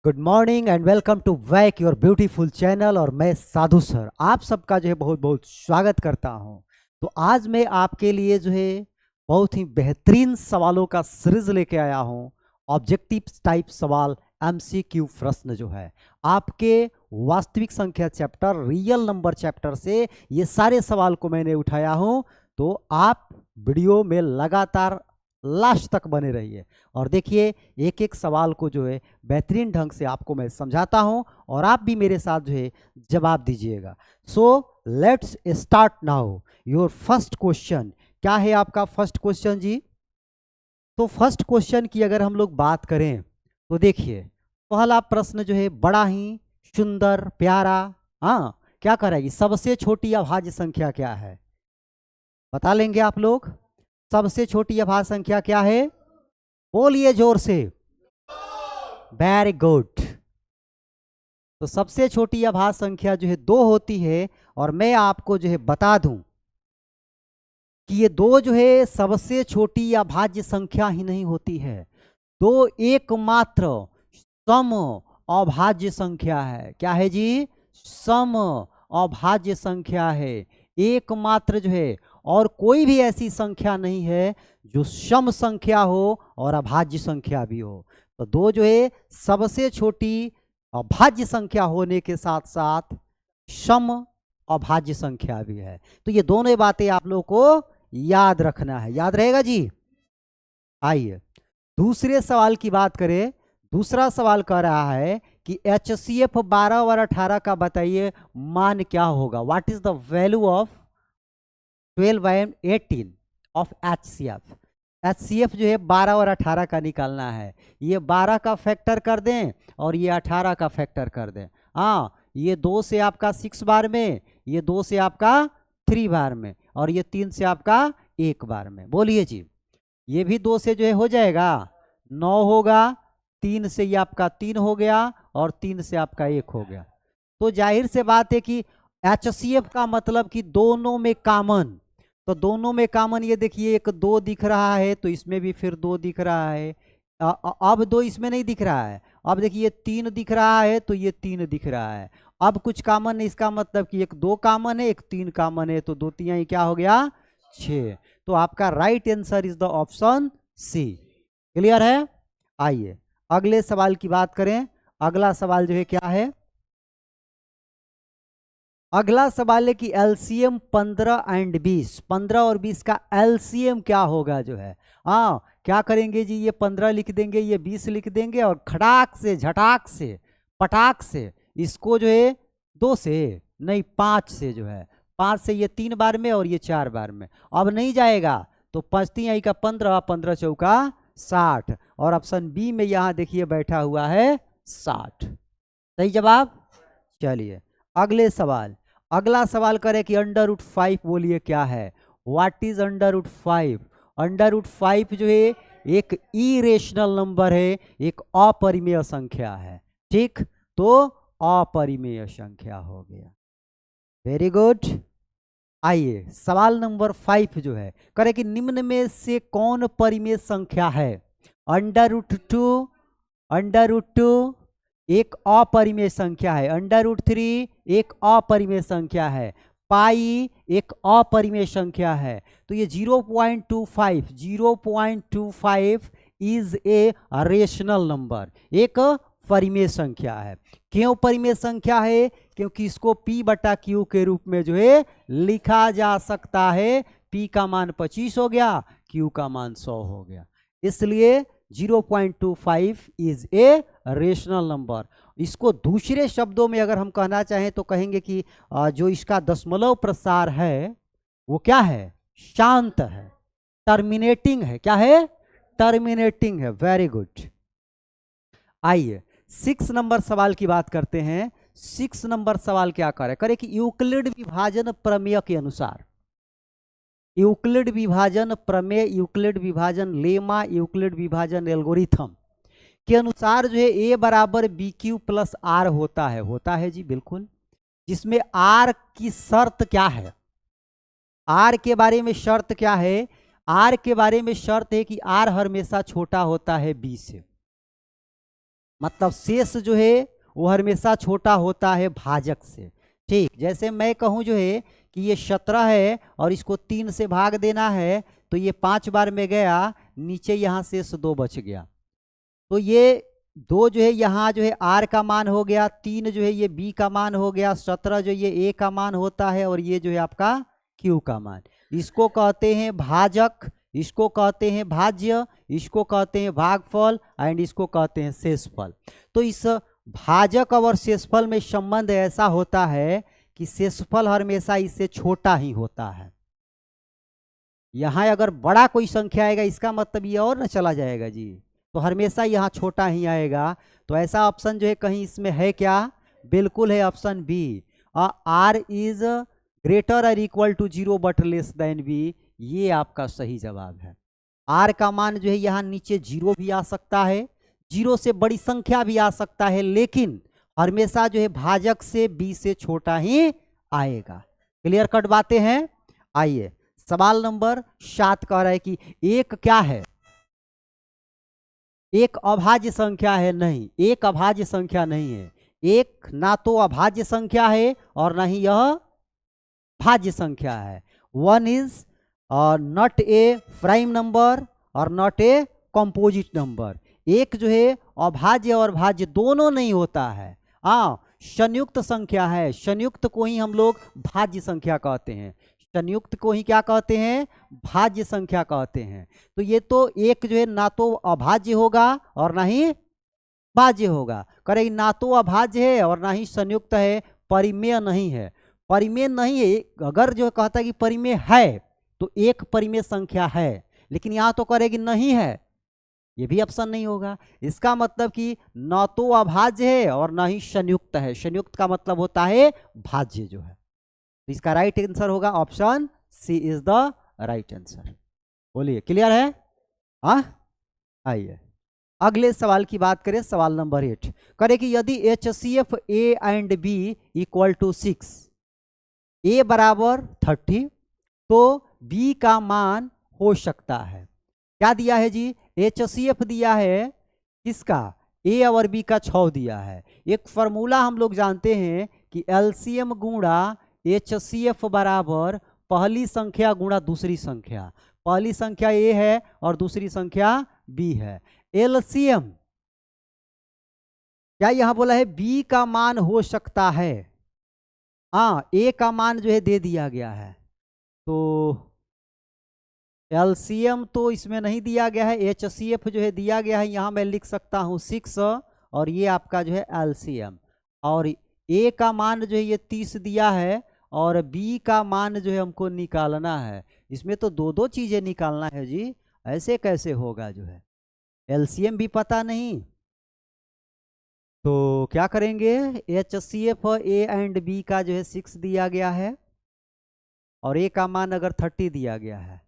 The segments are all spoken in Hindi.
Good morning and welcome to back your beautiful channel. और मैं साधु सर आप सबका जो है बहुत बहुत स्वागत करता हूं। तो आज मैं आपके लिए जो है बहुत ही बेहतरीन सवालों का सीरीज लेके आया हूं। ऑब्जेक्टिव टाइप सवाल, एमसीक्यू प्रश्न जो है आपके वास्तविक संख्या चैप्टर, रियल नंबर चैप्टर से ये सारे सवाल को मैंने उठाया हूं। तो आप वीडियो में लगातार लास्ट तक बने रहिए और देखिए एक एक सवाल को जो है बेहतरीन ढंग से आपको मैं समझाता हूं और आप भी मेरे साथ जो है जवाब दीजिएगा। So let's start now your first question. क्या है आपका फर्स्ट क्वेश्चन जी? तो फर्स्ट क्वेश्चन की अगर हम लोग बात करें तो देखिए पहला प्रश्न जो है बड़ा ही सुंदर प्यारा। हाँ, क्या करेगी? सबसे छोटी अभाज्य संख्या क्या है? बता लेंगे आप लोग? सबसे छोटी अभाज्य संख्या क्या है? बोलिए जोर से। Very good. तो सबसे छोटी अभाज्य संख्या जो है 2 होती है और मैं आपको जो है बता दूं कि ये 2 जो है सबसे छोटी अभाज्य संख्या ही नहीं होती है। 2 एकमात्र सम अभाज्य संख्या है। क्या है जी? सम अभाज्य संख्या है। एकमात्र जो है, और कोई भी ऐसी संख्या नहीं है जो सम संख्या हो और अभाज्य संख्या भी हो। तो 2 जो है सबसे छोटी अभाज्य संख्या होने के साथ साथ सम अभाज्य संख्या भी है। तो ये दोनों बातें आप लोगों को याद रखना है। याद रहेगा जी? आइए दूसरे सवाल की बात करें। दूसरा सवाल कह रहा है कि HCF 12 और 18 का बताइए मान क्या होगा। What is the value of 12 and 18 of HCF? HCF जो है 12 और 18 का निकालना है। ये 12 का फैक्टर कर दें और ये 18 का फैक्टर कर दें। हाँ, ये 2 से आपका 6 बार में, ये 2 से आपका 3 बार में, और ये 3 से आपका 1 बार में। बोलिए जी, ये भी 2 से जो है हो जाएगा 9 होगा, 3 से ये आपका 3 हो गया और 3 से आपका 1 हो गया। तो जाहिर से बात है कि HCF का मतलब कि दोनों में कॉमन। तो दोनों में कॉमन ये देखिए, एक 2 दिख रहा है तो इसमें भी फिर 2 दिख रहा है। अब 2 इसमें नहीं दिख रहा है। अब देखिए 3 दिख रहा है तो ये 3 दिख रहा है। अब कुछ कॉमन नहीं, इसका मतलब कि एक 2 कॉमन है, एक 3 कॉमन है, तो 2 3 क्या हो गया? 6। तो आपका right answer is the option C. Clear है? आइए अगले सवाल की बात करें। अगला सवाल जो है क्या है? अगला सवाल है कि एलसीएम 15 एंड 20, 15 और 20 का एलसीएम क्या होगा जो है। हाँ, क्या करेंगे जी? ये 15 लिख देंगे, ये 20 लिख देंगे और खड़ाक से झटाक से पटाक से इसको जो है 2 से नहीं 5 से जो है, 5 से ये 3 बार में और ये 4 बार में। अब नहीं जाएगा तो 5 3 आई का 15, 15 चौका 60, और ऑप्शन बी में यहाँ देखिए बैठा हुआ है 60। सही जवाब। चलिए अगले सवाल। अगला सवाल करें कि √5 बोलिए क्या है। What is √5? √5 जो है एक इरेशनल नंबर है, एक अपरिमेय संख्या है। ठीक, तो अपरिमेय संख्या हो गया। Very good. आइए सवाल नंबर 5 जो है करें कि निम्न में से कौन परिमेय संख्या है। √2, √2 एक अपरिमेय संख्या है, √3 एक अपरिमेय संख्या है, पाई एक अपरिमेय संख्या है। तो ये 0.25 इज ए रेशनल नंबर, एक परिमेय संख्या है। क्यों परिमेय संख्या है? क्योंकि इसको P/Q के रूप में जो है लिखा जा सकता है। P का मान 25 हो गया, Q का मान 100 हो गया, इसलिए 0.25 इज ए रेशनल नंबर। इसको दूसरे शब्दों में अगर हम कहना चाहें तो कहेंगे कि जो इसका दशमलव प्रसार है वो क्या है? शांत है, टर्मिनेटिंग है। क्या है? टर्मिनेटिंग है। Very good. आइए 6 नंबर सवाल की बात करते हैं। 6 नंबर सवाल क्या करे कि यूक्लिड विभाजन प्रमेय के अनुसार, यूक्लिड विभाजन प्रमेय, यूक्लिड विभाजन लेमा, यूक्लिड विभाजन एल्गोरिथम के अनुसार जो है ए बराबर BQ प्लस आर होता है। होता है जी, बिल्कुल। जिसमें आर की शर्त क्या है? आर के बारे में शर्त क्या है? आर के बारे में शर्त है कि आर हमेशा छोटा होता है बी से। मतलब शेष जो है वो हमेशा छोटा होता है भाजक से। ठीक, जैसे मैं कहूँ जो है कि ये 17 है और इसको 3 से भाग देना है, तो ये 5 बार में गया, नीचे यहाँ शेष 2 बच गया। तो ये 2 जो है यहाँ जो है आर का मान हो गया, 3 जो है ये बी का मान हो गया, 17 जो ये ए का मान होता है, और ये जो है आपका क्यू का मान। इसको कहते हैं भाजक, इसको कहते हैं भाज्य, इसको कहते हैं भागफल, एंड इसको कहते हैं शेषफल। तो इस भाजक और शेषफल में संबंध ऐसा होता है कि शेषफल हमेशा इससे छोटा ही होता है। यहाँ अगर बड़ा कोई संख्या आएगा इसका मतलब ये और न चला जाएगा जी, तो हमेशा यहाँ छोटा ही आएगा। तो ऐसा ऑप्शन जो है कहीं इसमें है क्या? बिल्कुल है, option B, r is greater और equal to 0 but less than B, ये आपका सही जवाब है। आर का मान जो है यहाँ नीचे 0 भी आ सकता है, 0 से बड़ी संख्या भी आ सकता है, लेकिन हमेशा जो है भाजक से बी से छोटा ही आएगा। क्लियर कट बातें हैं। आइए सवाल नंबर 7 कह रहा है कि एक क्या है? एक अभाज्य संख्या है? नहीं, एक अभाज्य संख्या नहीं है। एक ना तो अभाज्य संख्या है और ना ही यह भाज्य संख्या है। 1 is not a prime number और नॉट ए कंपोजिट नंबर। एक जो है अभाज्य और भाज्य दोनों नहीं होता है, संयुक्त संख्या है। संयुक्त को ही हम लोग भाज्य संख्या कहते हैं, संयुक्त को ही क्या कहते हैं? भाज्य संख्या कहते हैं। तो ये तो एक जो है ना तो अभाज्य होगा और ना ही भाज्य होगा। करेगी ना तो अभाज्य है और ना ही संयुक्त है, परिमेय नहीं है। परिमेय नहीं है, अगर जो कहता है कि परिमेय है तो एक परिमेय संख्या है, लेकिन यहाँ तो करेगी नहीं है, ये भी ऑप्शन नहीं होगा। इसका मतलब कि न तो अभाज्य है और ना ही संयुक्त है। संयुक्त का मतलब होता है भाज्य जो है। तो इसका राइट आंसर होगा option C is the right answer. बोलिए, क्लियर है? आइए अगले सवाल की बात करें, सवाल नंबर 8 करें कि यदि HCF A and B equal to 6, A बराबर 30, तो B का मान हो सकता है। क्या दिया है जी? HCF दिया है किसका? A और B का 6 दिया है। एक फॉर्मूला हम लोग जानते हैं कि LCM गुणा HCF बराबर पहली संख्या गुणा दूसरी संख्या। पहली संख्या A है और दूसरी संख्या B है। LCM क्या यहां बोला है? B का मान हो सकता है। A का मान जो है दे दिया गया है, तो LCM तो इसमें नहीं दिया गया है। HCF जो है दिया गया है, यहाँ मैं लिख सकता हूँ 6, और ये आपका जो है LCM। और A का मान जो है ये 30 दिया है, और B का मान जो है हमको निकालना है। इसमें तो दो दो चीज़ें निकालना है जी, ऐसे कैसे होगा? जो है LCM भी पता नहीं, तो क्या करेंगे? HCF A एंड B का जो है 6 दिया गया है, और A का मान अगर 30 दिया गया है।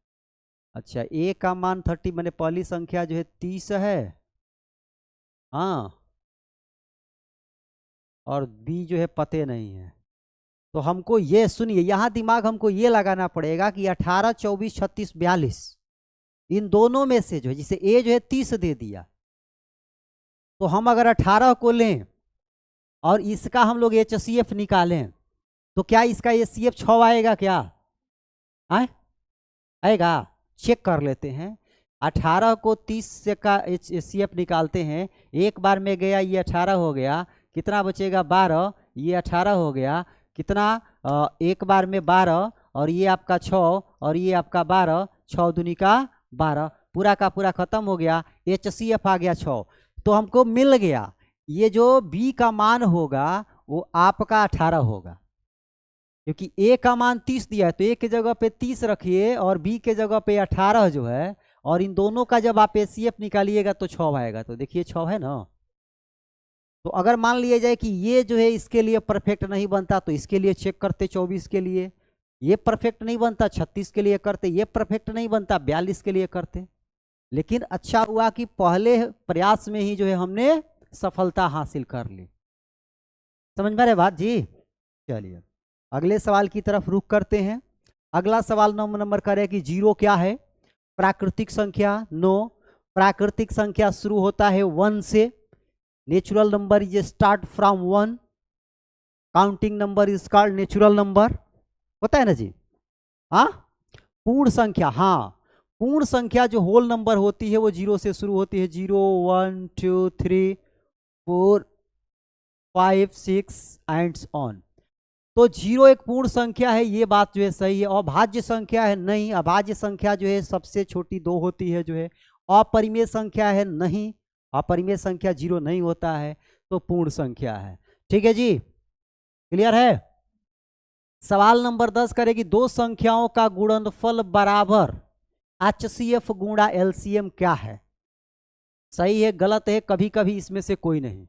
अच्छा, A का मान 30 मैंने पहली संख्या जो है 30 है, और B जो है पते नहीं है। तो हमको ये सुनिए, यहाँ दिमाग हमको ये लगाना पड़ेगा कि 18, 24, 36, 42 इन दोनों में से जो है, जिसे A जो है 30 दे दिया, तो हम अगर 18 को लें और इसका हम लोग HCF निकालें, तो क्या इसका HCF 6 आएगा? क्या आएगा? चेक कर लेते हैं। 18 को 30 से का HCF निकालते हैं, एक बार में गया ये 18 हो गया, कितना बचेगा? 12, ये 18 हो गया, कितना? एक बार में 12, और ये आपका 6, और ये आपका 12, 6 दूनी का 12, पूरा का पूरा खत्म हो गया। HCF आ गया 6, तो हमको मिल गया। ये जो B का मान होगा वो आपका 18 होगा, क्योंकि A का मान 30 दिया है, तो A के जगह पे 30 रखिए और B के जगह पे 18 जो है, और इन दोनों का जब आप HCF निकालिएगा तो 6 आएगा। तो देखिए 6 है ना। तो अगर मान लिया जाए कि ये जो है इसके लिए परफेक्ट नहीं बनता, तो इसके लिए चेक करते 24 के लिए, ये परफेक्ट नहीं बनता 36 के लिए करते, ये परफेक्ट नहीं बनता 42 के लिए करते। लेकिन अच्छा हुआ कि पहले प्रयास में ही जो है हमने सफलता हासिल कर ली। समझ में रहे बात जी? चलिए अगले सवाल की तरफ रुख करते हैं। अगला सवाल नंबर करें कि 0 क्या है? प्राकृतिक संख्या। नो, प्राकृतिक संख्या शुरू होता है 1 से। Natural number is start from 1, counting number is called natural number, होता है ना जी। हाँ, पूर्ण संख्या, हाँ, पूर्ण संख्या जो होल नंबर होती है वो जीरो से शुरू होती है, 0 1 2 3 4 5 6 एंड ऑन। तो जीरो एक पूर्ण संख्या है, ये बात जो है सही है। अभाज्य संख्या है, नहीं, अभाज्य संख्या जो है सबसे छोटी 2 होती है जो है। अपरिमेय संख्या है, नहीं, अपरिमेय संख्या जीरो नहीं होता है, तो पूर्ण संख्या है। ठीक है जी, क्लियर है। सवाल नंबर 10 करेगी, दो संख्याओं का गुणनफल बराबर HCF गुणा LCM क्या है? सही है, गलत है, कभी कभी इसमें से कोई नहीं,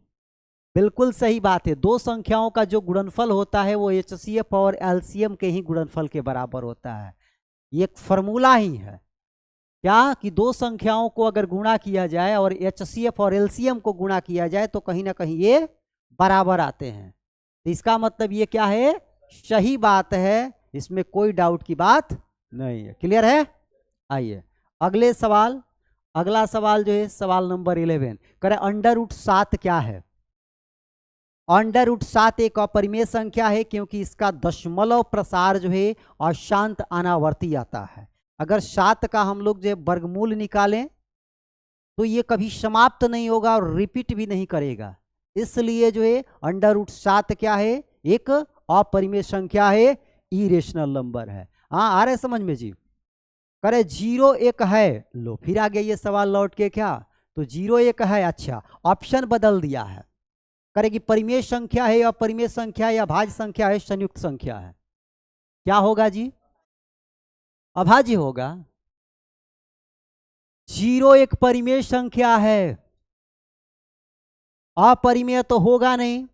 बिल्कुल सही बात है। दो संख्याओं का जो गुणनफल होता है वो HCF और LCM के ही गुणनफल के बराबर होता है। ये एक फॉर्मूला ही है, क्या कि दो संख्याओं को अगर गुणा किया जाए और HCF और LCM को गुणा किया जाए तो कहीं ना कहीं ये बराबर आते हैं। तो इसका मतलब ये क्या है, सही बात है, इसमें कोई डाउट की बात नहीं है। क्लियर है। आइए अगले सवाल, अगला सवाल जो है सवाल नंबर 11 करें, √7 क्या है? √7 एक अपरिमेय संख्या है क्योंकि इसका दशमलव प्रसार जो है अशांत अनावर्ती आता है। अगर 7 का हम लोग जो वर्गमूल निकालें तो ये कभी समाप्त नहीं होगा और रिपीट भी नहीं करेगा, इसलिए जो है √7 क्या है, एक अपरिमेय संख्या है, इरेशनल नंबर है। हाँ, आ रहे समझ में जी। करे 0 1 है, लो फिर आ गया ये सवाल लौट के, क्या तो 0 1 है, अच्छा ऑप्शन बदल दिया है, करेगी परिमेय संख्या है, अपरिमेय संख्या है, या भाज्य संख्या है, संयुक्त संख्या है, क्या होगा जी? अभाज्य होगा। 0 एक परिमेय संख्या है, अपरिमेय तो होगा नहीं,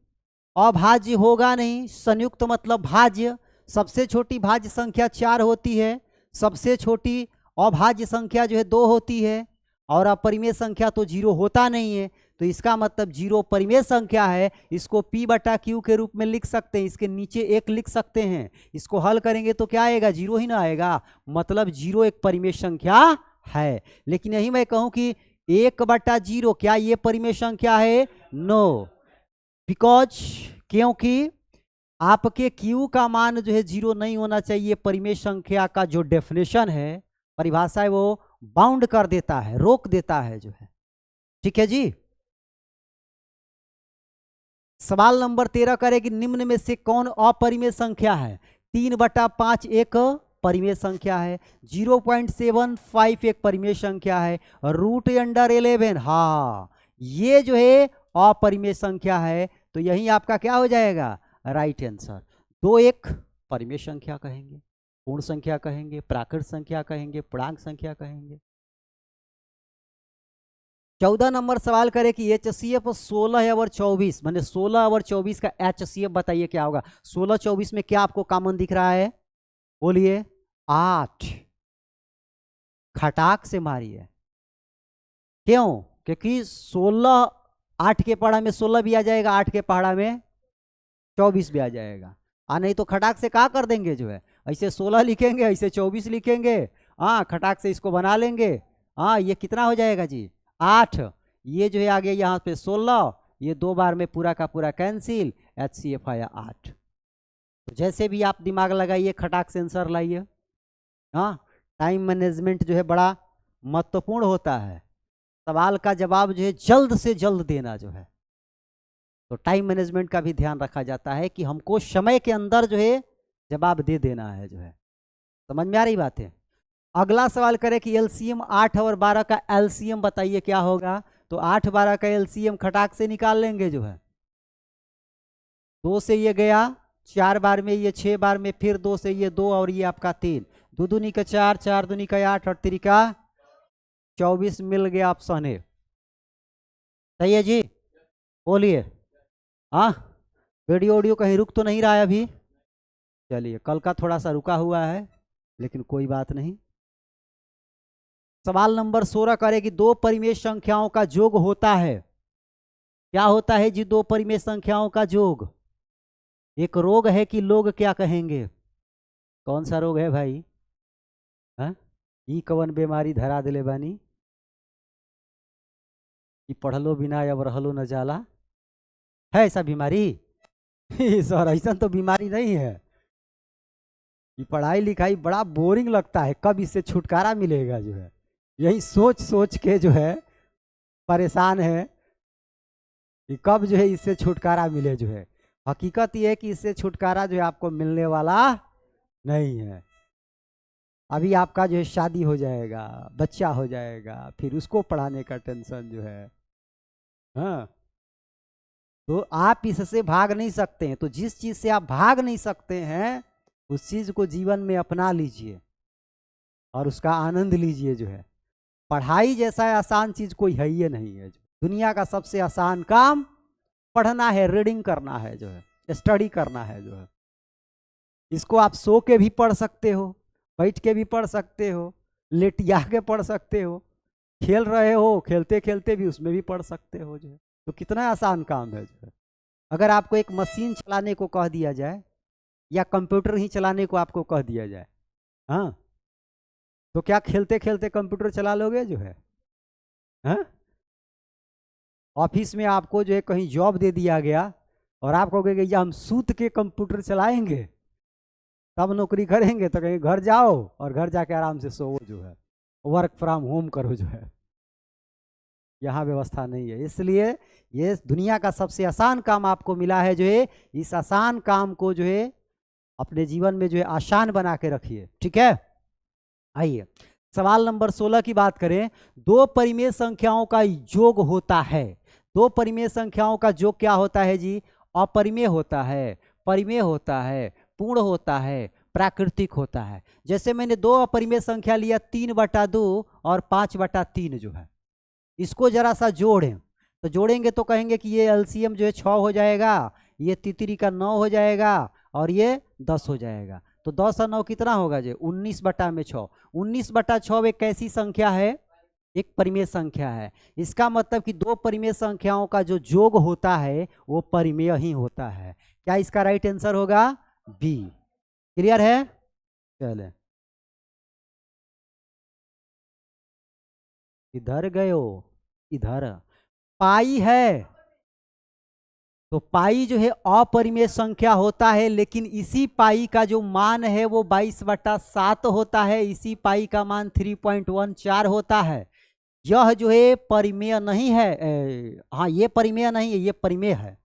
अभाज्य होगा नहीं, संयुक्त मतलब भाज्य। सबसे छोटी भाज्य संख्या 4 होती है, सबसे छोटी अभाज्य संख्या जो है 2 होती है, और अपरिमेय संख्या तो 0 होता नहीं है। तो इसका मतलब 0 परिमेय संख्या है, इसको P/Q के रूप में लिख सकते हैं, इसके नीचे 1 लिख सकते हैं। इसको हल करेंगे तो क्या आएगा, 0 ही ना आएगा, मतलब 0 एक परिमेय संख्या है। लेकिन यही मैं कहूं कि 1/0 क्या ये परिमेय संख्या है? नो, बिकॉज, क्योंकि आपके Q का मान जो है 0 नहीं होना चाहिए। परिमेय संख्या का जो डेफिनेशन है, परिभाषा है, वो बाउंड कर देता है, रोक देता है जो है। ठीक है जी। सवाल नंबर 13 करेगी, निम्न में से कौन अपरिमेय संख्या है? 3/5 एक परिमेय संख्या है, 0.75 एक परिमेय संख्या है, √11, हाँ ये जो है अपरिमेय संख्या है। तो यही आपका क्या हो जाएगा, राइट आंसर। 2 एक परिमेय संख्या कहेंगे, पूर्ण संख्या कहेंगे, प्राकृत संख्या कहेंगे, पूर्णांक संख्या कहेंगे। 14 नंबर सवाल करे कि HCF 16 और 24, मैंने 16 और 24 का HCF बताइए क्या होगा। 16 24 में क्या आपको कॉमन दिख रहा है, बोलिए? 8, खटाक से मारिए, क्यों? क्योंकि 16 8 के पहाड़ा में 16 भी आ जाएगा, 8 के पहाड़ा में 24 भी आ जाएगा। नहीं तो खटाक से क्या कर देंगे जो है, ऐसे 16 लिखेंगे, ऐसे 24 लिखेंगे, हाँ खटाक से इसको बना लेंगे। हाँ, ये कितना हो जाएगा जी, 8, ये जो है आ गया यहाँ पे 16, ये 2 बार में पूरा का पूरा कैंसिल, HCF आया 8। तो जैसे भी आप दिमाग लगाइए, खटाक से आंसर लाइए। हाँ, टाइम मैनेजमेंट जो है बड़ा महत्वपूर्ण होता है, सवाल का जवाब जो है जल्द से जल्द देना जो है, तो टाइम मैनेजमेंट का भी ध्यान रखा जाता है कि हमको समय के अंदर जो है जवाब दे देना है जो है। समझ में आ रही बात है। अगला सवाल करें कि LCM 8 और 12 का LCM बताइए क्या होगा। तो 8 12 का LCM खटाक से निकाल लेंगे जो है, 2 से ये गया, 4 बार में ये 6 बार में, फिर 2 से ये 2, और ये आपका 3, 2 दूनी का 4, 4 दूनी का 8, और 3 का 24 मिल गया ऑप्शन है। सही है जी, बोलिए। हाँ, वीडियो ऑडियो कहीं रुक तो नहीं रहा है अभी? चलिए, कल का थोड़ा सा रुका हुआ है, लेकिन कोई बात नहीं। सवाल नंबर 16 करेगी, दो परिमेय संख्याओं का योग होता है, क्या होता है जी? दो परिमेय संख्याओं का योग एक रोग है कि लोग क्या कहेंगे? कौन सा रोग है भाई? हाँ, ई कवन बीमारी धरा दिले बानी? कि पढ़ लो बिना अब रह लो न जाला, है ऐसा बीमारी? सर ऐसा तो बीमारी नहीं है। ये पढ़ाई लिखाई बड़ा बोरिंग लगता है, कब इससे छुटकारा मिलेगा जो है, यही सोच सोच के जो है परेशान है कि कब जो है इससे छुटकारा मिले जो है। हकीकत ये है कि इससे छुटकारा जो है आपको मिलने वाला नहीं है। अभी आपका जो है शादी हो जाएगा, बच्चा हो जाएगा, फिर उसको पढ़ाने का टेंशन जो है। हाँ, तो आप इससे भाग नहीं सकते हैं। तो जिस चीज से आप भाग नहीं सकते हैं उस चीज को जीवन में अपना लीजिए और उसका आनंद लीजिए जो है। पढ़ाई जैसा आसान चीज कोई है ही नहीं है। दुनिया का सबसे आसान काम पढ़ना है, रीडिंग करना है जो है, स्टडी करना है जो है। इसको आप सो के भी पढ़ सकते हो, बैठ के भी पढ़ सकते हो, लेटिया के पढ़ सकते हो, खेल रहे हो खेलते खेलते भी उसमें भी पढ़ सकते हो जो है। तो कितना आसान काम है जो है। अगर आपको एक मशीन चलाने को कह दिया जाए या कंप्यूटर ही चलाने को आपको कह दिया जाए, हाँ, तो क्या खेलते खेलते कंप्यूटर चला लोगे जो है? हाँ, ऑफिस में आपको जो है कहीं जॉब दे दिया गया और आप कहोगे कि हम सूत के कंप्यूटर चलाएंगे तब नौकरी करेंगे, तो कहीं घर जाओ और घर जाके आराम से सो जो है, वर्क फ्रॉम होम करो जो है। यहाँ व्यवस्था नहीं है। इसलिए ये दुनिया का सबसे आसान काम आपको मिला है जो है, इस आसान काम को जो है अपने जीवन में जो है आसान बना के रखिए। ठीक है, आइए सवाल नंबर 16 की बात करें। दो परिमेय संख्याओं का योग होता है। दो परिमेय संख्याओं का योग क्या होता है जी? अपरिमेय होता है, परिमेय होता है, पूर्ण होता है, प्राकृतिक होता है। जैसे मैंने दो अपरिमेय संख्या लिया 3/2 और 5/3 जो है, इसको जरा सा जोड़ें तो जोड़ेंगे तो कहेंगे कि ये एलसीएम जो है 6 हो जाएगा, ये तितरी का 9 हो जाएगा और ये 10 हो जाएगा। तो 10 और 9 कितना होगा जी? 19/6। 19/6 एक कैसी संख्या है? एक परिमेय संख्या है। इसका मतलब कि दो परिमेय संख्याओं का जो योग होता है वो परिमेय ही होता है। क्या इसका राइट आंसर होगा? बी। क्लियर है? चले, इधर गए हो, इधर पाई है। तो पाई जो है अपरिमेय संख्या होता है, लेकिन इसी पाई का जो मान है वो 22/7 होता है। इसी पाई का मान 3.14 होता है। यह जो है परिमेय नहीं है। हाँ, ये परिमेय नहीं है, ये परिमेय है।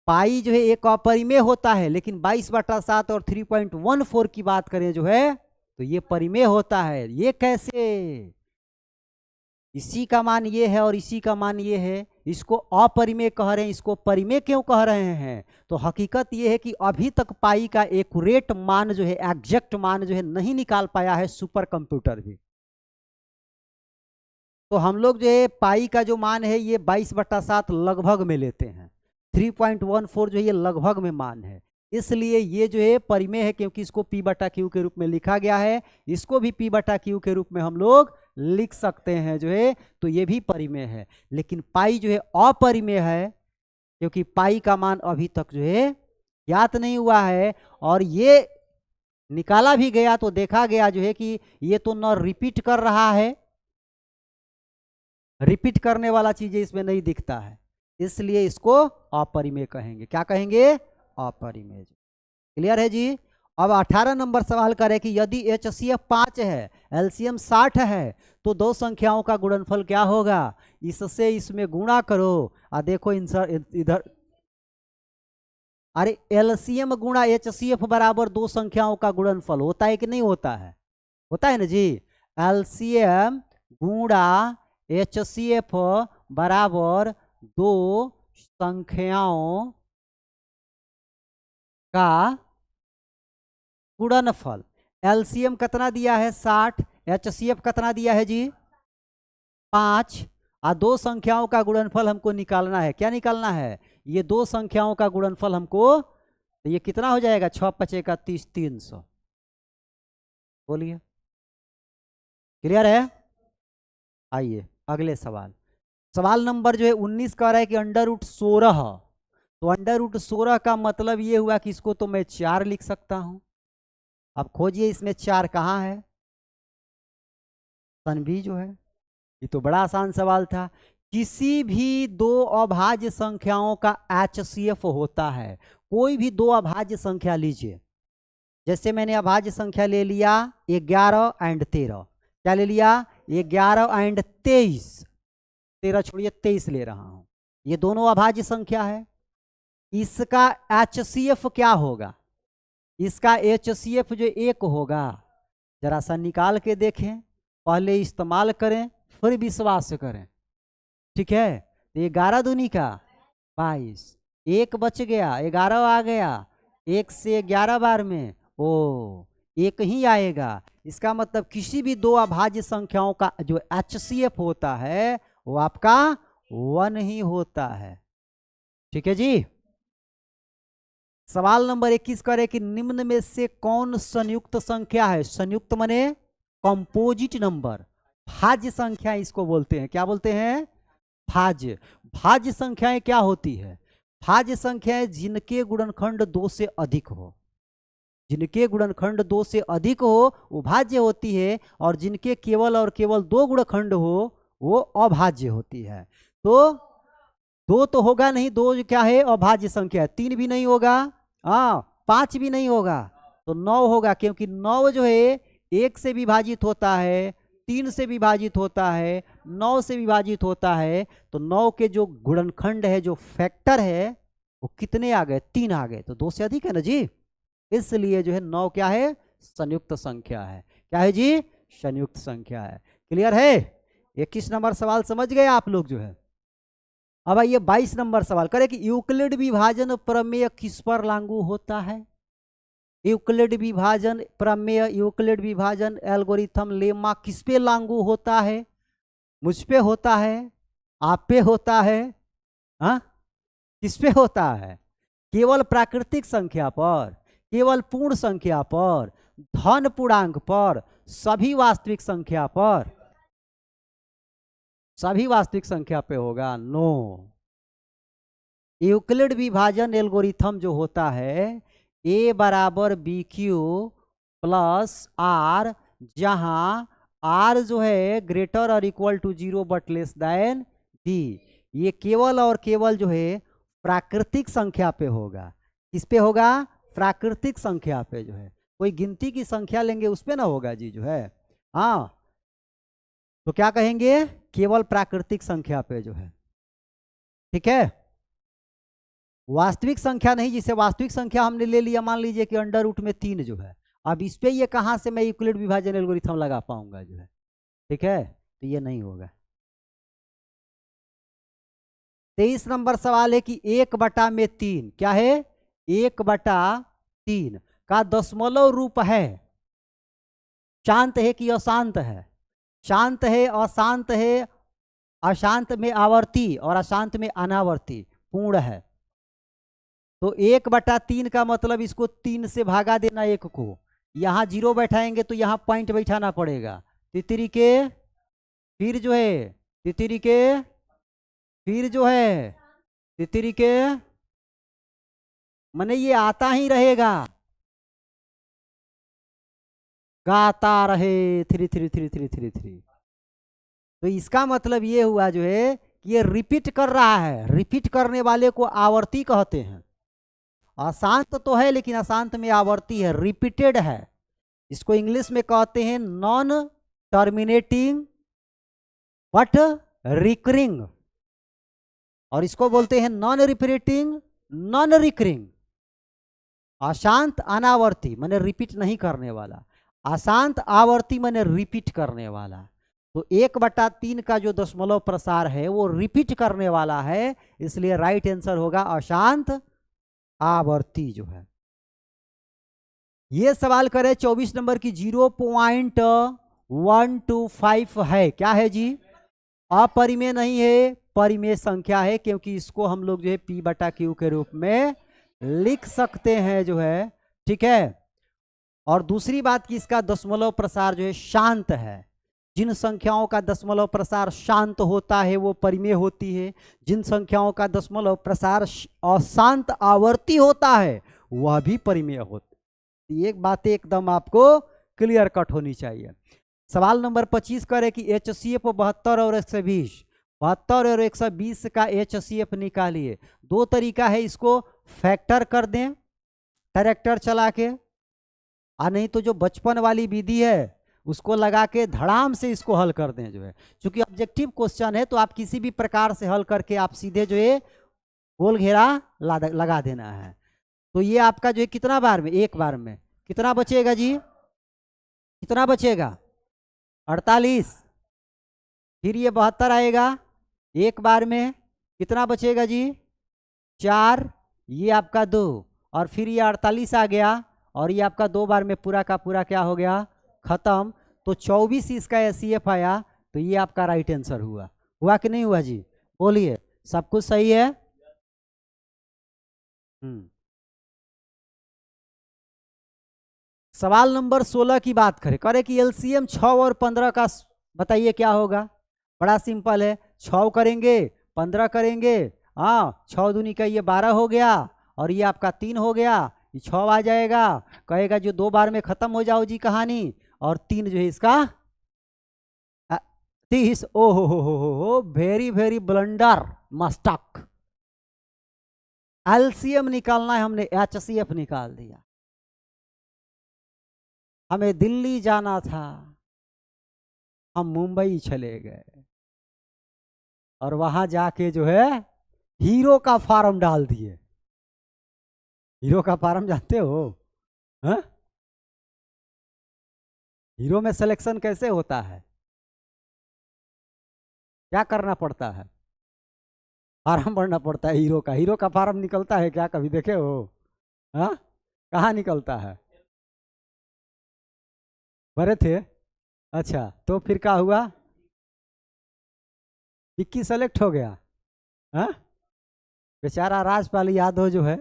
पाई जो है एक अपरिमेय होता है, लेकिन 22/7 और 3.14 की बात करें जो है तो ये परिमेय होता है। ये कैसे? इसी का मान ये है और इसी का मान ये है, इसको अपरिमेय कह रहे हैं, इसको परिमेय क्यों कह रहे हैं? तो हकीकत ये है कि अभी तक पाई का एक्यूरेट मान जो है, एग्जैक्ट मान जो है नहीं निकाल पाया है सुपर कंप्यूटर भी। तो हम लोग जो है पाई का जो मान है ये 22/7 लगभग में लेते हैं। 3.14 जो है ये लगभग में मान है, इसलिए ये जो है परिमेय है, क्योंकि इसको P/Q के रूप में लिखा गया है। इसको भी P/Q के रूप में हम लोग लिख सकते हैं जो है, तो ये भी परिमेय है। लेकिन पाई जो है अपरिमेय है, क्योंकि पाई का मान अभी तक जो है ज्ञात नहीं हुआ है। और ये निकाला भी गया तो देखा गया जो है कि ये तो न रिपीट कर रहा है, रिपीट करने वाला चीज इसमें नहीं दिखता है, इसलिए इसको अपरिमेय कहेंगे। क्या कहेंगे? अपरिमेय। क्लियर है जी? अब 18 नंबर सवाल करें कि यदि HCF 5 है, LCM 60 है, तो दो संख्याओं का गुणनफल क्या होगा? इससे इसमें गुणा करो। देखो इधर, अरे LCM गुणा HCF बराबर दो संख्याओं का गुणनफल होता है कि नहीं होता है? होता है ना जी। LCM गुणा HCF बराबर दो संख्याओं का गुणनफल। एलसीएम कितना दिया है? 60। HCF कितना दिया है जी? 5। और दो संख्याओं का गुणनफल हमको निकालना है। क्या निकालना है? ये दो संख्याओं का गुणनफल हमको, तो ये कितना हो जाएगा? 6×5 = 30, 300। बोलिए, क्लियर है? आइए अगले सवाल। सवाल नंबर जो है 19 कह रहा है कि √16। तो √16 का मतलब ये हुआ कि इसको तो मैं 4 लिख सकता हूं। अब खोजिए इसमें 4 कहाँ है? तनवी जो है ये तो बड़ा आसान सवाल था। किसी भी दो अभाज्य संख्याओं का HCF होता है। कोई भी दो अभाज्य संख्या लीजिए, जैसे मैंने अभाज्य संख्या ले लिया 11 एंड 13। क्या ले लिया? 11 एंड 23। 13 छोड़िए, 23 ले रहा हूं। ये दोनों अभाज्य संख्या है। इसका HCF क्या होगा? इसका HCF जो 1 होगा, जरा सा निकाल के देखें, पहले इस्तेमाल करें फिर विश्वास करें। ठीक है, तो 11 दूनी का 22, 1 बच गया, 11 आ गया, 1 से 11 बार में ओ 1 ही आएगा। इसका मतलब किसी भी दो अभाज्य संख्याओं का जो HCF होता है वो आपका 1 ही होता है। ठीक है जी। सवाल नंबर 21 करे कि निम्न में से कौन संयुक्त संख्या है? संयुक्त माने कंपोजिट नंबर, भाज्य संख्या इसको बोलते हैं। क्या बोलते हैं? भाज्य। भाज्य संख्याएं क्या होती है? भाज्य संख्याएं जिनके गुणनखंड 2 से अधिक हो। जिनके गुणनखंड 2 से अधिक हो वो भाज्य होती है, और जिनके केवल और केवल 2 गुणनखंड हो वो अभाज्य होती है। तो 2 तो होगा नहीं, 2 क्या है? अभाज्य संख्या है। 3 भी नहीं होगा, 5 भी नहीं होगा, तो 9 होगा, क्योंकि 9 जो है 1 से विभाजित होता है, 3 से विभाजित होता है, 9 से विभाजित होता है। तो 9 के जो गुणनखंड है, जो फैक्टर है, वो कितने आ गए? 3 आ गए, तो 2 से अधिक है ना जी। इसलिए जो है 9 क्या है? संयुक्त संख्या है। क्या है जी? संयुक्त संख्या है। क्लियर है? 21 नंबर सवाल समझ गए आप लोग जो है। अब आइए 22 नंबर सवाल करे कि यूक्लिड विभाजन प्रमेय किस पर लागू होता है? यूक्लिड विभाजन प्रमेय, यूक्लिड विभाजन एल्गोरिथम लेमा किस पे लागू होता है? मुझ पे होता है? आप पे होता है? हाँ, किस पे होता है? केवल प्राकृतिक संख्या पर, केवल पूर्ण संख्या पर, धन पूर्णांक पर, सभी वास्तविक संख्या पर? सभी वास्तविक संख्या पे होगा? नो। यूक्लिड विभाजन एल्गोरिथम जो होता है A बराबर BQ प्लस R, जहां R जो है ग्रेटर और equal to 0 but less than D, ये केवल और केवल जो है प्राकृतिक संख्या पे होगा। किस पे होगा? प्राकृतिक संख्या पे जो है, कोई गिनती की संख्या लेंगे उस पे ना होगा जी जो है। हाँ, तो क्या कहेंगे? केवल प्राकृतिक संख्या पे जो है। ठीक है, वास्तविक संख्या नहीं। जिसे वास्तविक संख्या हमने ले लिया, मान लीजिए कि अंडर रूट में 3 जो है, अब इस पे ये कहां से मैं यूक्लिड विभाजन एल्गोरिथम लगा पाऊंगा जो है। ठीक है, तो ये नहीं होगा। 23 नंबर सवाल है कि 1/3 क्या है? 1/3 का दशमलव रूप है, शांत है कि अशांत है? शांत है, अशांत है? अशांत में आवर्ती और अशांत में अनावर्ती पूर्ण है। तो 1/3 का मतलब इसको 3 से भागा देना, 1 को यहां 0 बैठाएंगे तो यहां पॉइंट बैठाना पड़ेगा। तितरी के फिर जो है, तितरी के फिर जो है, तितरी के माने ये आता ही रहेगा, गाता रहे 3 3 3 3 3 3। तो इसका मतलब ये हुआ जो है कि ये रिपीट कर रहा है। रिपीट करने वाले को आवर्ती कहते हैं। अशांत तो है लेकिन अशांत में आवर्ती है, रिपीटेड है। इसको इंग्लिश में कहते हैं नॉन टर्मिनेटिंग बट रिकरिंग, और इसको बोलते हैं नॉन रिपीटिंग नॉन रिकरिंग। अशांत अनावर्ती माने रिपीट नहीं करने वाला, अशांत आवर्ती माने रिपीट करने वाला। तो 1/3 का जो दशमलव प्रसार है वो रिपीट करने वाला है, इसलिए राइट आंसर होगा अशांत आवर्ती जो है। ये सवाल करे 24 नंबर की 0.125 है। क्या है जी? अपरिमेय नहीं है, परिमेय संख्या है, क्योंकि इसको हम लोग जो है P/Q के रूप में लिख सकते हैं जो है। ठीक है, और दूसरी बात कि इसका दशमलव प्रसार जो है शांत है। जिन संख्याओं का दशमलव प्रसार शांत होता है वो परिमेय होती है, जिन संख्याओं का दशमलव प्रसार अशांत आवर्ती होता है वह भी परिमेय होती है। एक बात एकदम आपको क्लियर कट होनी चाहिए। सवाल नंबर 25 करे कि HCF 72 और 120, 72 और 120 का HCF निकालिए। दो तरीका है, इसको फैक्टर कर दें कैरेक्टर चला के, और नहीं तो जो बचपन वाली विधि है उसको लगा के धड़ाम से इसको हल कर दें जो है। क्योंकि ऑब्जेक्टिव क्वेश्चन है तो आप किसी भी प्रकार से हल करके आप सीधे जो है गोल घेरा लगा देना है। तो ये आपका जो है कितना बार में, एक बार में कितना बचेगा जी, कितना बचेगा 48, फिर ये 72 आएगा एक बार में, कितना बचेगा जी 4, ये आपका 2, और फिर ये 48 आ गया, और ये आपका 2 बार में पूरा का पूरा क्या हो गया, खत्म। तो 24 इसका HCF आया, तो ये आपका राइट आंसर हुआ। हुआ कि नहीं हुआ जी, बोलिए, सब कुछ सही है। सवाल नंबर 16 की बात करें, करे कि LCM 6 और 15 का बताइए क्या होगा। बड़ा सिंपल है, 6 करेंगे 15 करेंगे, हाँ 6 दूनी का ये 12 हो गया, और ये आपका 3 हो गया, ये 6 आ जाएगा। कहेगा जो 2 बार में खत्म हो जाओ जी कहानी, और 3 जो है इसका 30। ओ हो, वेरी वेरी ब्लंडर मस्टक। LCM निकालना है, हमने HCF निकाल दिया। हमें दिल्ली जाना था, हम मुंबई चले गए, और वहां जाके जो है हीरो का फॉर्म डाल दिए। हीरो का फॉर्म जानते हो, हा? हीरो में सिलेक्शन कैसे होता है, क्या करना पड़ता है, फॉर्म भरना पड़ता है हीरो का। हीरो का फॉर्म निकलता है क्या, कभी देखे हो, हाँ कहाँ निकलता है, भरे थे, अच्छा तो फिर क्या हुआ, विक्की सेलेक्ट हो गया, हाँ बेचारा राजपाल यादव जो है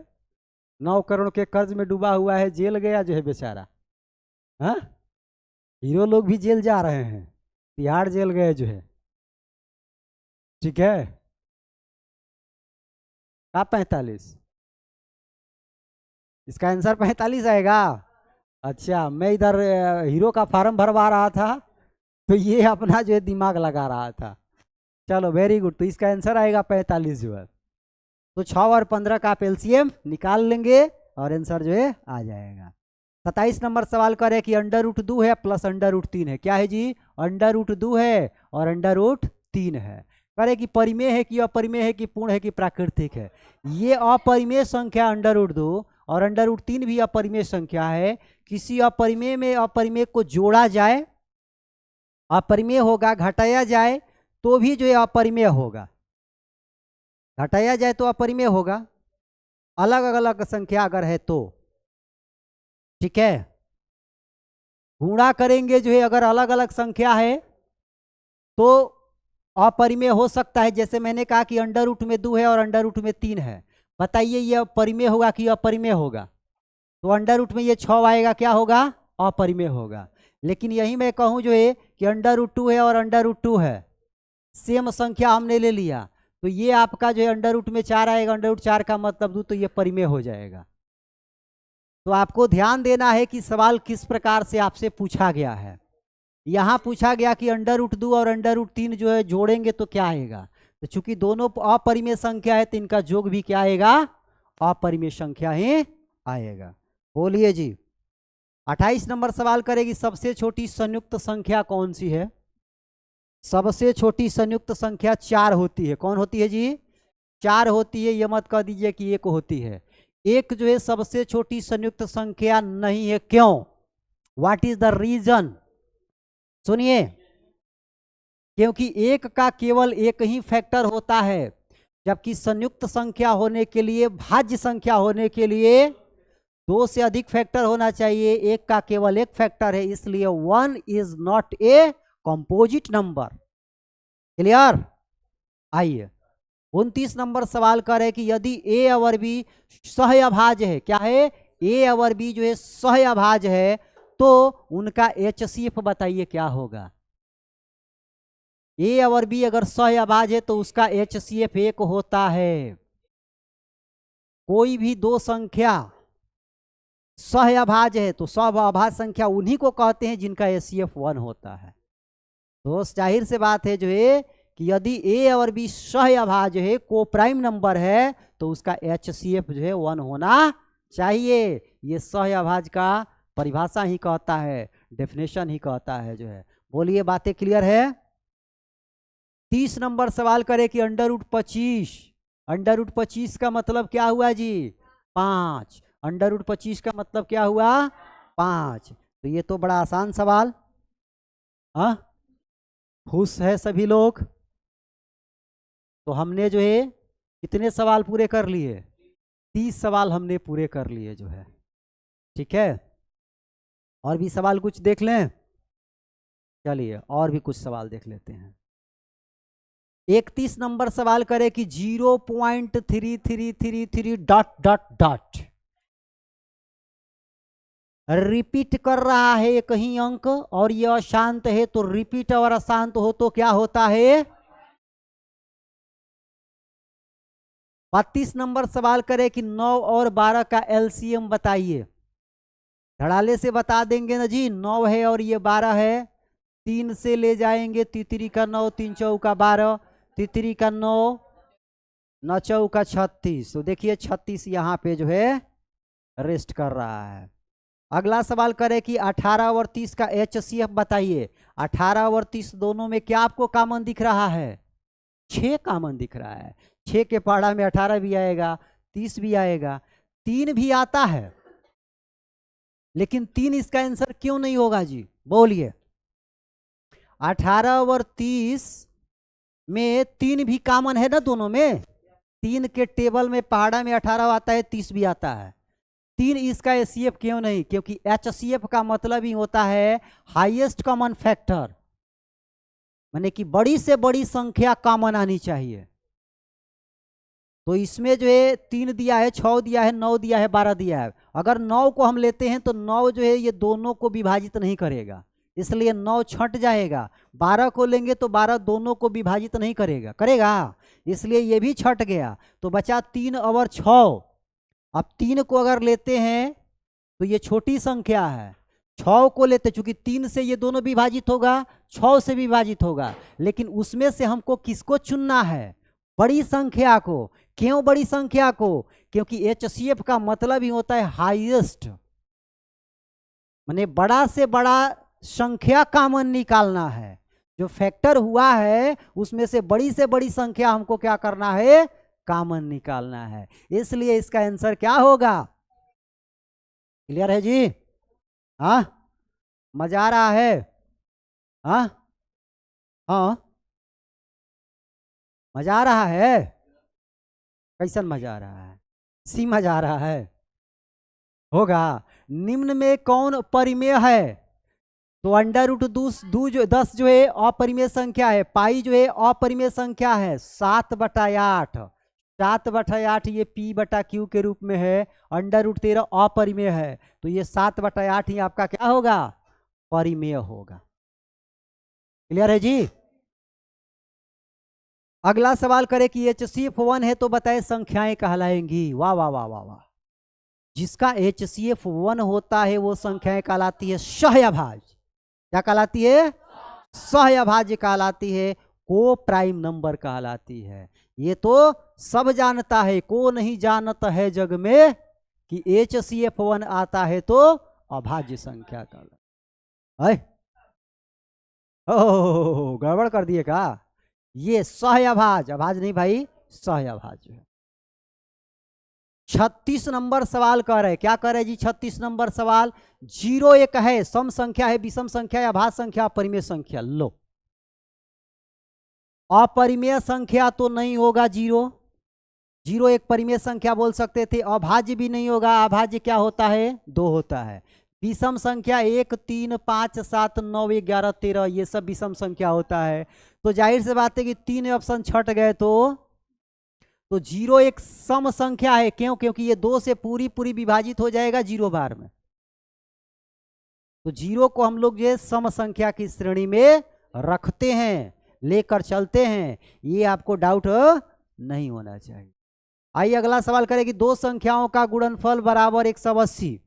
9 करोड़ के कर्ज में डूबा हुआ है, जेल गया जो है बेचारा, हाँ हीरो लोग भी जेल जा रहे हैं, तिहाड़ जेल गए जो है, ठीक है। क्या 45, इसका आंसर 45 आएगा। अच्छा मैं इधर हीरो का फॉर्म भरवा रहा था, तो ये अपना जो है दिमाग लगा रहा था। चलो वेरी गुड, तो इसका आंसर आएगा 45 जो है। तो 6 और 15 का आप LCM निकाल लेंगे और आंसर जो है आ जाएगा। 27 नंबर सवाल करे कि √2 है प्लस √3 है, क्या है जी, √2 है और √3 है। करे कि परिमेय है कि अपरिमेय है कि पूर्ण है कि प्राकृतिक है। ये अपरिमेय संख्या √2 और √3 भी अपरिमेय संख्या है। किसी अपरिमेय में अपरिमेय को जोड़ा जाए अपरिमेय होगा, घटाया जाए तो भी जो है अपरिमेय होगा, घटाया जाए तो अपरिमेय होगा, अलग अलग संख्या अगर है तो, ठीक है। गुणा करेंगे जो है अगर अलग अलग संख्या है तो अपरिमेय हो सकता है। जैसे मैंने कहा कि √2 है और √3 है, बताइए ये परिमेय होगा कि अपरिमेय होगा, तो अंडर में ये 6 आएगा, क्या होगा, अपरिमेय होगा। लेकिन यही मैं कहूँ जो है कि √2 है और √2 है, सेम संख्या हमने ले लिया, तो ये आपका जो है √ में 4 आएगा, √4 का मतलब 2, तो ये परिमेय हो जाएगा। तो आपको ध्यान देना है कि सवाल किस प्रकार से आपसे पूछा गया है। यहाँ पूछा गया कि √2 और √3 जो है जोड़ेंगे तो क्या आएगा, तो चूंकि दोनों अपरिमेय संख्या है तो इनका योग भी क्या आएगा, अपरिमेय संख्या ही आएगा। बोलिए जी। 28 नंबर सवाल करेगी, सबसे छोटी संयुक्त संख्या कौन सी है। सबसे छोटी संयुक्त संख्या 4 होती है। कौन होती है जी, 4 होती है, ये मत कह दीजिए कि 1 होती है। 1 जो है सबसे छोटी संयुक्त संख्या नहीं है, क्यों, व्हाट इज द रीजन, सुनिए। क्योंकि 1 का केवल एक ही फैक्टर होता है, जबकि संयुक्त संख्या होने के लिए, भाज्य संख्या होने के लिए 2 से अधिक फैक्टर होना चाहिए। 1 का केवल एक फैक्टर है, इसलिए 1 is not a composite number. Clear. आइए 29 नंबर सवाल करे कि यदि A और B सहअभाज्य है, क्या है, A और B जो है सहअभाज्य है, तो उनका HCF बताइए क्या होगा। A और B अगर सहअभाज्य है तो उसका HCF 1 होता है। कोई भी दो संख्या सहअभाज्य है तो सहअभाज्य संख्या उन्हीं को कहते हैं जिनका HCF 1 होता है। तो जाहिर से बात है जो है कि यदि ए और बी सह अभाज्य जो है को प्राइम नंबर है तो उसका HCF जो है 1 होना चाहिए। ये सह अभाज्य का परिभाषा ही कहता है, डेफिनेशन ही कहता है जो है। बोलिए, बातें क्लियर है? 30 नंबर सवाल करे कि √25, √25 का मतलब क्या हुआ जी? 5। √25 का मतलब क्या हुआ? 5। तो ये तो बड़ा आसान सवाल। हाँ, खुश है सभी लोग? तो हमने जो है कितने सवाल पूरे कर लिए? 30 सवाल हमने पूरे कर लिए जो है। ठीक है, और भी सवाल कुछ देख लें? चलिए और भी कुछ सवाल देख लेते हैं। 31 नंबर सवाल करे कि 0.3333 डॉट डॉट डॉट रिपीट कर रहा है कहीं अंक और यह अशांत है, तो रिपीट और अशांत हो तो क्या होता है? 32 नंबर सवाल करे कि 9 और 12 का LCM बताइए। धड़ाले से बता देंगे ना जी। 9 है और ये 12 है, 3 से ले जाएंगे, तितरी का 9, 3 चौका 12, तितरी का 9, 9 चौका 36। तो देखिए 36 यहाँ पे जो है रेस्ट कर रहा है। अगला सवाल करे कि 18 और 30 का HCF बताइए। 18 और 30 दोनों में क्या आपको कॉमन दिख रहा है? 6 कॉमन दिख रहा है। 6 के पहाड़ा में 18 भी आएगा, 30 भी आएगा, 3 भी आता है, लेकिन 3 इसका आंसर क्यों नहीं होगा जी? बोलिए। 18 और 30 में 3 भी कॉमन है ना दोनों में। 3 के टेबल में पहाड़ा में 18 आता है, 30 भी आता है। 3 इसका HCF क्यों नहीं? क्योंकि HCF का मतलब ही होता है हाईएस्ट कॉमन फैक्टर, माने कि बड़ी से बड़ी संख्या कॉमन आनी चाहिए। तो इसमें जो है 3 दिया है, 6 दिया है, 9 दिया है, 12 दिया है। अगर 9 को हम लेते हैं तो 9 जो है ये दोनों को विभाजित नहीं करेगा, इसलिए 9 छट जाएगा। 12 को लेंगे तो 12 दोनों को विभाजित नहीं करेगा, करेगा, इसलिए ये भी छट गया। तो बचा 3 और 6। अब 3 को अगर लेते हैं तो ये छोटी संख्या है, 6 को लेते चूंकि 3 से ये दोनों विभाजित होगा, 6 से विभाजित होगा, लेकिन उसमें से हमको किसको चुनना है? बड़ी संख्या को। क्यों बड़ी संख्या को? क्योंकि HCF का मतलब ही होता है हाईएस्ट, माने बड़ा से बड़ा संख्या कॉमन निकालना है। जो फैक्टर हुआ है उसमें से बड़ी संख्या हमको क्या करना है? कॉमन निकालना है। इसलिए इसका आंसर क्या होगा? क्लियर है जी? हाँ, मजा आ रहा है? हाँ हाँ, मजा आ रहा है? कैसन मजा आ रहा है? सी मजा आ रहा है? होगा। निम्न में कौन परिमेय है? तो √10 जो है अपरिमेय संख्या है, पाई जो है अपरिमेय संख्या है, 7/8, 7/8 ये P/Q के रूप में है, √13 अपरिमेय है, तो ये 7/8 ही आपका क्या होगा? परिमेय होगा। क्लियर है जी? अगला सवाल करे कि HCF 1 है तो बताए संख्याएं कहलाएंगी। वाह वाह वाह वाह वाह। जिसका HCF 1 होता है वो संख्याएं कहलाती है सहअभाज्य। क्या कहलाती है? सहअभाज्य कहलाती है, को प्राइम नंबर कहलाती है। ये तो सब जानता है, को नहीं जानता है जग में कि HCF 1 आता है तो अभाज्य संख्या कहलाती है। ओ गड़बड़ कर दिए का? ये सहअभाज्य, अभाज्य नहीं भाई, सहअभाज्य है। 36 नंबर सवाल कह रहे, क्या कह रहे जी? 36 नंबर सवाल, 0 एक है, सम संख्या है, विषम संख्या है, अभाज्य संख्या, अपरिमेय संख्या। लो, अपरिमेय संख्या तो नहीं होगा 0, 0 एक परिमेय संख्या बोल सकते थे। अभाज्य भी नहीं होगा, अभाज्य क्या होता है? 2 होता है। विषम संख्या 1, 3, 5, 7, 9, 11, 13 ये सब विषम संख्या होता है। तो जाहिर से बात है कि 3 ऑप्शन छट गए। तो 0 एक सम संख्या है। क्यों? क्योंकि ये 2 से पूरी विभाजित हो जाएगा 0 बार में। तो 0 को हम लोग जो सम संख्या की श्रेणी में रखते हैं, लेकर चलते हैं, ये आपको डाउट नहीं होना चाहिए। आइए अगला सवाल करें कि 2 संख्याओं का गुणनफल बराबर 180।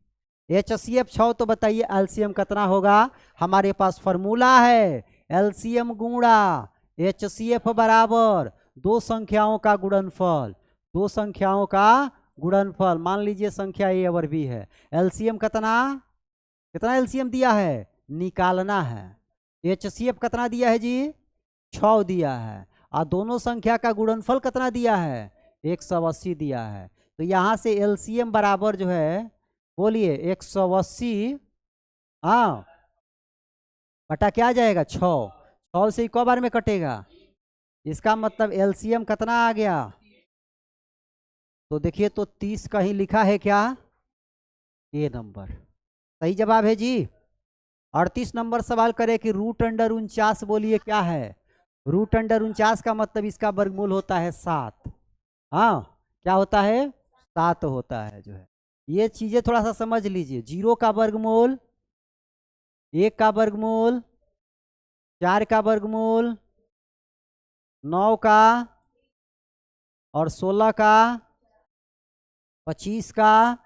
HCF 6 तो बताइए LCM कितना होगा? हमारे पास फॉर्मूला है एलसीएम गुणा HCF बराबर दो संख्याओं का गुणनफल, दो संख्याओं का गुणनफल। मान लीजिए संख्या A और B है, एलसीएम कितना कितना एलसीएम दिया है, निकालना है। HCF कितना दिया है जी, 6 दिया है। और दोनों संख्या का गुणनफल कितना दिया है, 180 दिया है। तो यहाँ से एलसीएम बराबर जो है, बोलिए 180, हाँ बटा क्या आ जाएगा 6, 6 से क बार में कटेगा, इसका मतलब एलसीएम कितना आ गया। तो देखिए तो 30 कहीं लिखा है क्या, ये नंबर सही जवाब है जी। 38 नंबर सवाल करे कि √49 बोलिए क्या है। √49 का मतलब इसका वर्गमूल होता है 7। हाँ क्या होता है, 7 होता है जो है। ये चीजें थोड़ा सा समझ लीजिए। 0 का वर्गमूल, 1 का वर्गमूल, 4 का वर्गमूल, 9 का और 16 का, 25 का,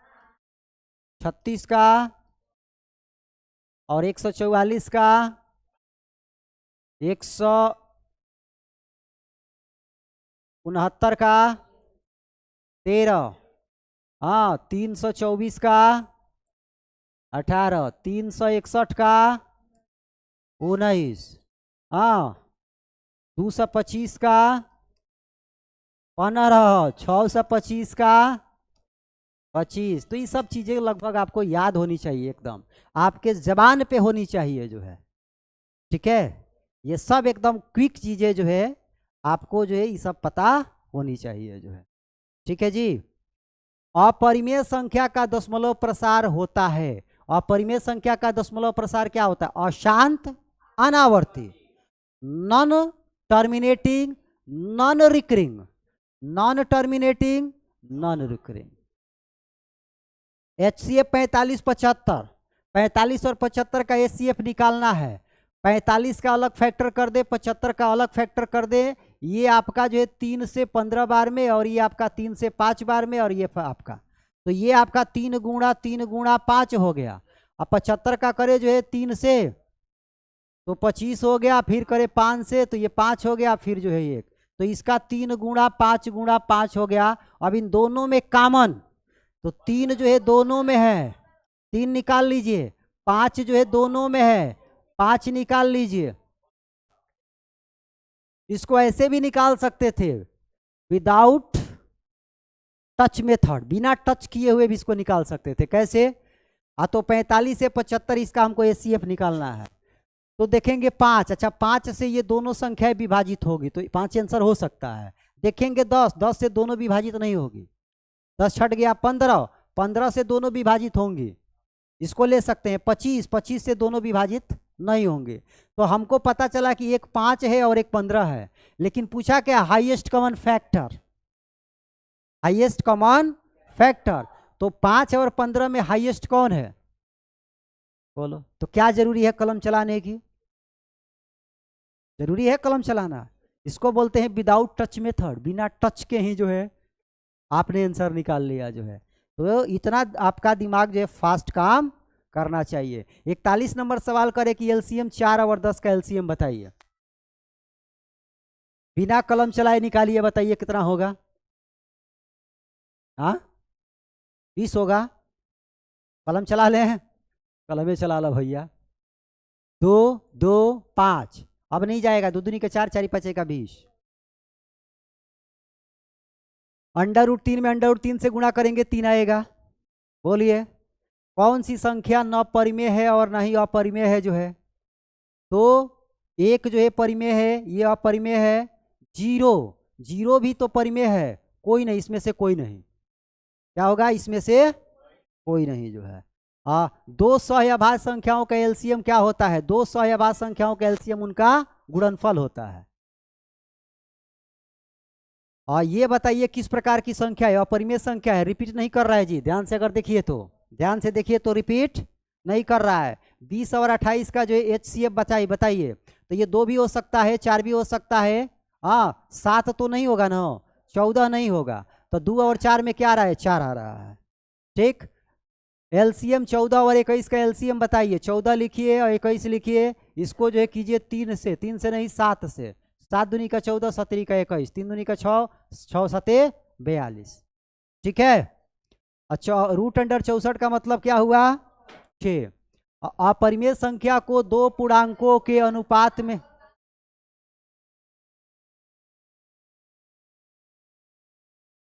36 का और 144 का, 169 का, 13, हाँ 324 का, 18, 361 का, 19, हाँ 225 का, 15, 625 का, 25। तो ये सब चीजें लगभग आपको याद होनी चाहिए, एकदम आपके जबान पे होनी चाहिए जो है, ठीक है। ये सब एकदम क्विक चीजें जो है आपको जो है ये सब पता होनी चाहिए जो है, ठीक है जी। अपरिमेय संख्या का दशमलव प्रसार होता है। अपरिमेय संख्या का दशमलव प्रसार क्या होता है, अशांत अनावर्ती, non terminating, non recurring, non terminating, non recurring. HCF 45 75, 45 और 75 का HCF निकालना है। 45 का अलग फैक्टर कर दे, 75 का अलग फैक्टर कर दे। ये आपका जो है 3 से 15 बार में, और ये आपका 3 से 5 बार में, और ये आपका, तो ये आपका 3 गुणा 3 गुणा 5 हो गया। अब 75 का करे जो है 3 से तो 25 हो गया, फिर करे 5 से तो ये 5 हो गया, फिर जो है 1, तो इसका 3 गुणा 5 गुणा 5 हो गया। अब इन दोनों में कॉमन, तो 3 जो है दोनों में है, 3 निकाल लीजिए। 5 जो है दोनों में है, 5 निकाल लीजिए। इसको ऐसे भी निकाल सकते थे, विदाउट टच मेथड, बिना टच किए हुए भी इसको निकाल सकते थे। कैसे, तो 45 से 75 इसका हमको HCF निकालना है। तो देखेंगे 5, अच्छा 5 से ये दोनों संख्याएं विभाजित होगी, तो 5 आंसर हो सकता है। देखेंगे 10, 10 से दोनों विभाजित नहीं होगी, 10 छट गया। 15, 15 से दोनों विभाजित होंगी, इसको ले सकते हैं। 25, 25 से दोनों विभाजित नहीं होंगे। तो हमको पता चला कि एक 5 है और एक 15 है, लेकिन पूछा क्या, highest common factor, highest common factor. तो 5 और 15 में हाईएस्ट कौन है, बोलो। तो क्या जरूरी है कलम चलाने की, जरूरी है कलम चलाना। इसको बोलते हैं विदाउट टच मेथड, बिना टच के ही जो है आपने आंसर निकाल लिया जो है। तो इतना आपका दिमाग जो है फास्ट काम करना चाहिए। 41 नंबर सवाल करे कि एलसीएम 4 और 10 का एलसीएम बताइए, बिना कलम चलाए निकालिए, बताइए कितना होगा। हाँ 20 होगा। कलम चला ले, कलमे चला लो भैया। 2 2 5, अब नहीं जाएगा, 2 दूनी के 4, 4 5 का 20। √3 में √3 से गुणा करेंगे 3 आएगा। बोलिए कौन सी संख्या न परिमेय है और न ही अपरिमेय है जो है। तो 1 जो है परिमेय है, ये अपरिमेय है। 0, 0 भी तो परिमेय है, कोई नहीं, इसमें से कोई नहीं, क्या होगा, इसमें से कोई नहीं जो है। 2 सहअभाज्य संख्याओं का एलसीएम क्या होता है, 2 सहअभाज्य संख्याओं का एलसीएम उनका गुणनफल होता है। और ये बताइए किस प्रकार की संख्या है, अपरिमेय संख्या है। रिपीट नहीं कर रहा है जी, ध्यान से अगर देखिए तो, ध्यान से देखिए तो रिपीट नहीं कर रहा है। 20 और 28 का जो HCF बताइए। तो ये 2 भी हो सकता है, 4 भी हो सकता है, 7 तो नहीं होगा ना, 14 नहीं होगा। तो 2 और 4 में क्या आ रहा है, 4 आ रहा है, ठीक। एलसीएम 14 और 21 का एलसीएम बताइए। 14 लिखिए और 21 लिखिए। इसको जो है कीजिए 3 से, 3 से नहीं 7 से। 7 दूनी का 14, 7 का 21, 3 दूनी का 6, 6 7 42। ठीक है। अच्छा, रूट अंडर 64 का मतलब क्या हुआ? 6। अपरिमेय संख्या को दो पूर्णांकों के अनुपात में,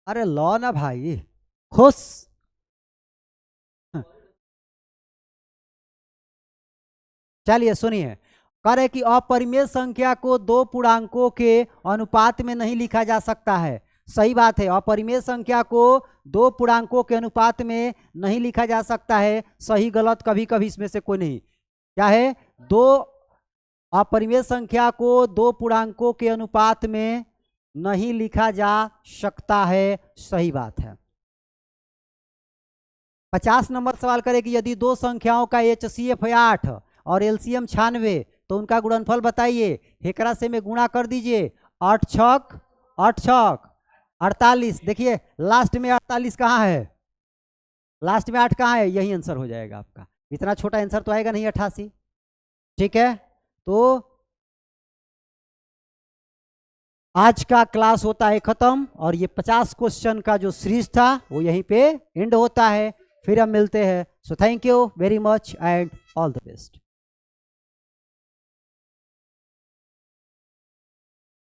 अरे लो ना भाई, खुश। चलिए सुनिए, कह रहे कि अपरिमेय संख्या को दो पूर्णांकों के अनुपात में नहीं लिखा जा सकता है। सही बात है, अपरिमेय संख्या को दो पूर्णांकों के अनुपात में नहीं लिखा जा सकता है। सही गलत कभी कभी इसमें से कोई नहीं। क्या है? दो अपरिमेय संख्या को दो पूर्णांकों के अनुपात में नहीं लिखा जा सकता है। सही बात है। 50 नंबर सवाल करे कि यदि दो संख्याओं का HCF है 8 और एलसीएम 96 तो उनका गुणनफल बताइए। एकरा से में गुणा कर दीजिए। 8 छक 48। देखिए लास्ट में 48 कहाँ है? लास्ट में 8 कहाँ है? यही आंसर हो जाएगा आपका। इतना छोटा आंसर तो आएगा नहीं 88। ठीक है, तो आज का क्लास होता है खत्म और ये 50 क्वेश्चन का जो सीरीज था वो यहीं पे एंड होता है। फिर हम मिलते हैं। So thank you very much and all the best.